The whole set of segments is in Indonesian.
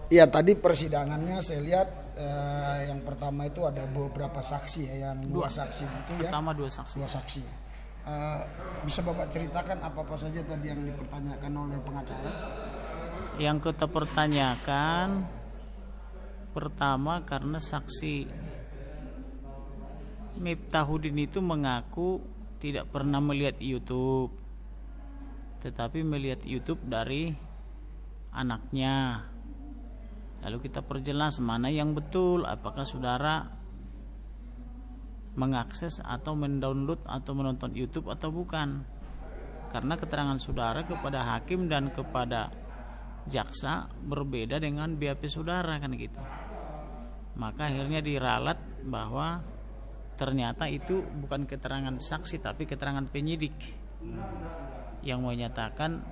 Iya, tadi persidangannya saya lihat yang pertama itu ada beberapa saksi ya, yang dua saksi itu ya. Pertama dua saksi. Dua saksi. Bisa Bapak ceritakan apa saja tadi yang dipertanyakan oleh pengacara? Yang kita pertanyakan pertama karena saksi Miftahudin itu mengaku tidak pernah melihat YouTube, tetapi melihat YouTube dari anaknya. Lalu kita perjelas mana yang betul, apakah saudara mengakses atau mendownload atau menonton YouTube atau bukan. Karena keterangan saudara kepada hakim dan kepada jaksa berbeda dengan BAP saudara kan gitu. Maka akhirnya diralat bahwa ternyata itu bukan keterangan saksi tapi keterangan penyidik yang menyatakan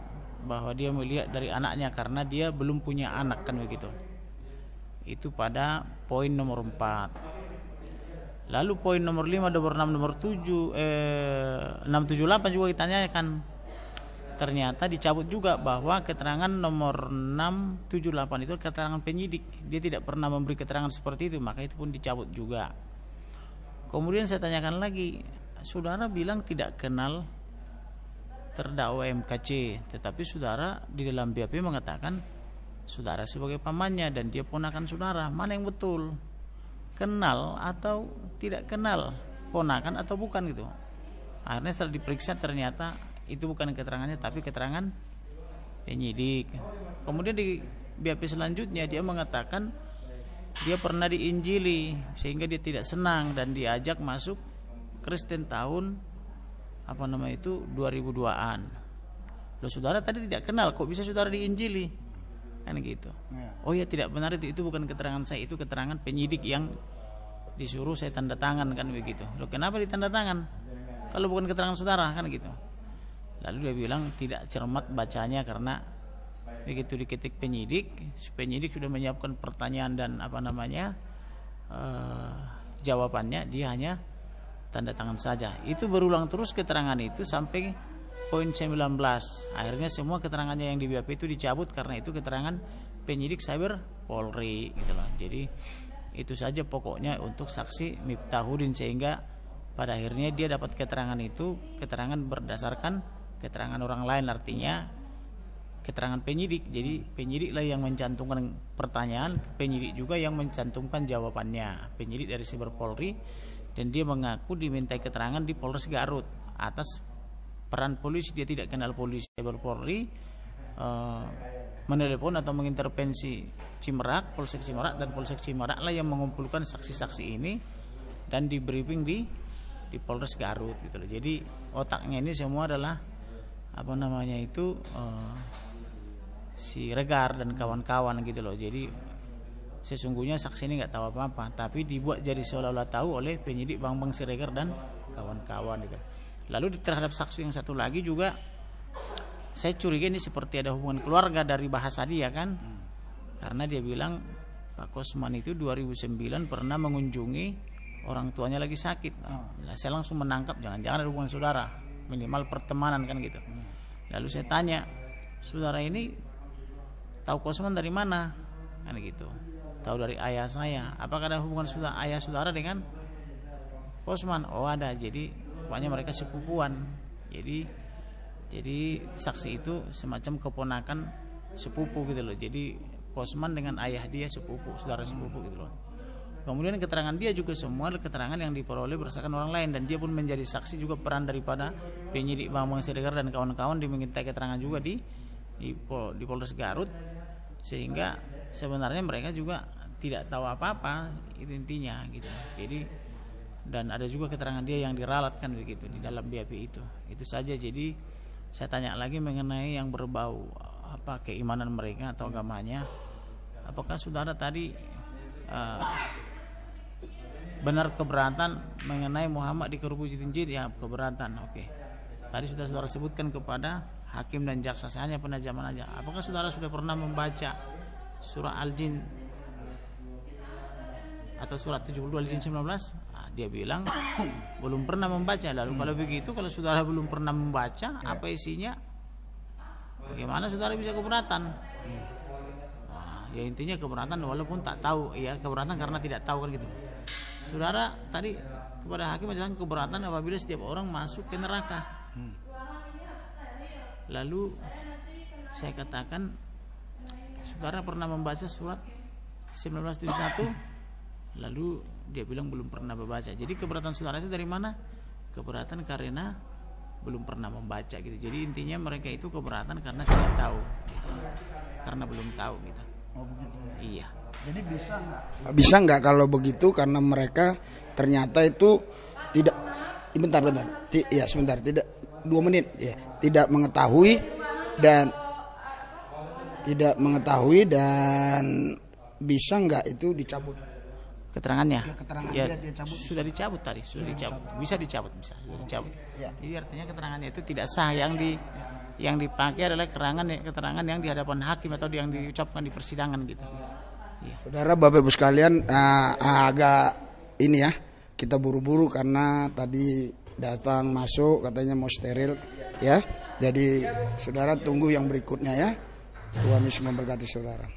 bahwa dia melihat dari anaknya karena dia belum punya anak kan begitu. Itu pada poin nomor 4. Lalu poin nomor 5, nomor 6, nomor 7 678 juga ditanyakan. Ternyata dicabut juga bahwa keterangan nomor 678 itu keterangan penyidik. Dia tidak pernah memberi keterangan seperti itu, maka itu pun dicabut juga. Kemudian saya tanyakan lagi, saudara bilang tidak kenal terdakwa MKC, tetapi saudara di dalam BAP mengatakan saudara sebagai pamannya dan dia ponakan saudara. Mana yang betul? Kenal atau tidak kenal? Ponakan atau bukan gitu. Akhirnya setelah diperiksa ternyata itu bukan keterangannya tapi keterangan penyidik. Kemudian di BAP selanjutnya dia mengatakan dia pernah diinjili sehingga dia tidak senang dan diajak masuk Kristen tahun 2002-an. Loh, saudara tadi tidak kenal, kok bisa saudara diinjili? Kan gitu. Oh ya, tidak benar, itu bukan keterangan saya, itu keterangan penyidik yang disuruh saya tanda tangan kan begitu. Loh, kenapa ditanda tangan kalau bukan keterangan saudara kan gitu. Lalu dia bilang tidak cermat bacanya karena begitu diketik penyidik sudah menyiapkan pertanyaan dan jawabannya, dia hanya tanda tangan saja. Itu berulang terus keterangan itu sampai poin 19. Akhirnya semua keterangannya yang di BAP itu dicabut karena itu keterangan penyidik Cyber Polri gitu loh. Jadi itu saja pokoknya untuk saksi Miftahudin, sehingga pada akhirnya dia dapat keterangan itu keterangan berdasarkan keterangan orang lain, artinya keterangan penyidik. Jadi penyidiklah yang mencantumkan pertanyaan, penyidik juga yang mencantumkan jawabannya. Penyidik dari Cyber Polri, dan dia mengaku dimintai keterangan di Polres Garut atas peran polisi. Dia tidak kenal polisi. Cyber Polri menelepon atau mengintervensi Cimerak, Polsek Cimerak, dan Polsek Cimerak lah yang mengumpulkan saksi-saksi ini dan di briefing di Polres Garut gitu loh. Jadi otaknya ini semua adalah si Regar dan kawan-kawan gitu loh. Jadi sesungguhnya saksi ini nggak tahu apa-apa, tapi dibuat jadi seolah-olah tahu oleh penyidik Bang Siregar dan kawan-kawan gitu. Lalu terhadap saksi yang satu lagi juga saya curiga ini seperti ada hubungan keluarga dari bahasa dia kan. Karena dia bilang Pak Kosman itu 2009 pernah mengunjungi orang tuanya lagi sakit. Nah, saya langsung menangkap jangan-jangan ada hubungan saudara, minimal pertemanan kan gitu. Lalu saya tanya, saudara ini tahu Kosman dari mana? Kan gitu. Tahu dari ayah saya. Apakah ada hubungan ayah saudara dengan Kosman? Oh ada. Jadi rupanya mereka sepupuan. Jadi saksi itu semacam keponakan sepupu gitu loh. Jadi Kosman dengan ayah dia sepupu, saudara sepupu gitu loh. Kemudian keterangan dia juga semua keterangan yang diperoleh berdasarkan orang lain, dan dia pun menjadi saksi juga peran daripada penyidik Bang Siregar dan kawan-kawan dimintai keterangan juga di Polres Garut, sehingga sebenarnya mereka juga tidak tahu apa-apa, itu intinya gitu. Jadi dan ada juga keterangan dia yang diralatkan begitu di dalam BAP itu. Itu saja. Jadi saya tanya lagi mengenai yang berbau keimanan mereka atau agamanya. Apakah saudara tadi benar keberatan mengenai Muhammad dikerubuti jinjit? Ya, keberatan. Oke. Tadi sudah saudara sebutkan kepada hakim dan jaksa, saya hanya penajaman aja. Apakah saudara sudah pernah membaca surah Al-Jin atau surat 72 Al-Jin 19? Dia bilang belum pernah membaca. Lalu kalau begitu, kalau saudara belum pernah membaca apa isinya, bagaimana saudara bisa keberatan? Ya intinya keberatan walaupun tak tahu, ya keberatan karena tidak tahu kan gitu. Saudara tadi kepada hakim menyatakan keberatan apabila setiap orang masuk ke neraka. Lalu saya katakan, saudara pernah membaca surat 1971? Lalu dia bilang belum pernah membaca. Jadi keberatan saudara itu dari mana? Keberatan karena belum pernah membaca gitu. Jadi intinya mereka itu keberatan karena tidak tahu gitu. Karena belum tahu gitu. Oh begitu ya. Iya. Jadi bisa nggak kalau begitu karena mereka ternyata itu tidak sebentar tidak 2 menit ya, tidak mengetahui dan bisa nggak itu dicabut keterangannya? ya, keterangan ya, dia cabut. Sudah dicabut tadi, sudah dicabut. Bisa dicabut. Sudah dicabut. Ya. Jadi artinya keterangannya itu tidak sah. Yang dipakai adalah keterangan yang di hadapan hakim atau yang diucapkan di persidangan gitu. Ya. Saudara, Bapak Ibu sekalian, agak ini ya, kita buru-buru karena tadi datang masuk katanya mau steril ya. Jadi saudara tunggu yang berikutnya ya. Tuhan Yesus memberkati saudara.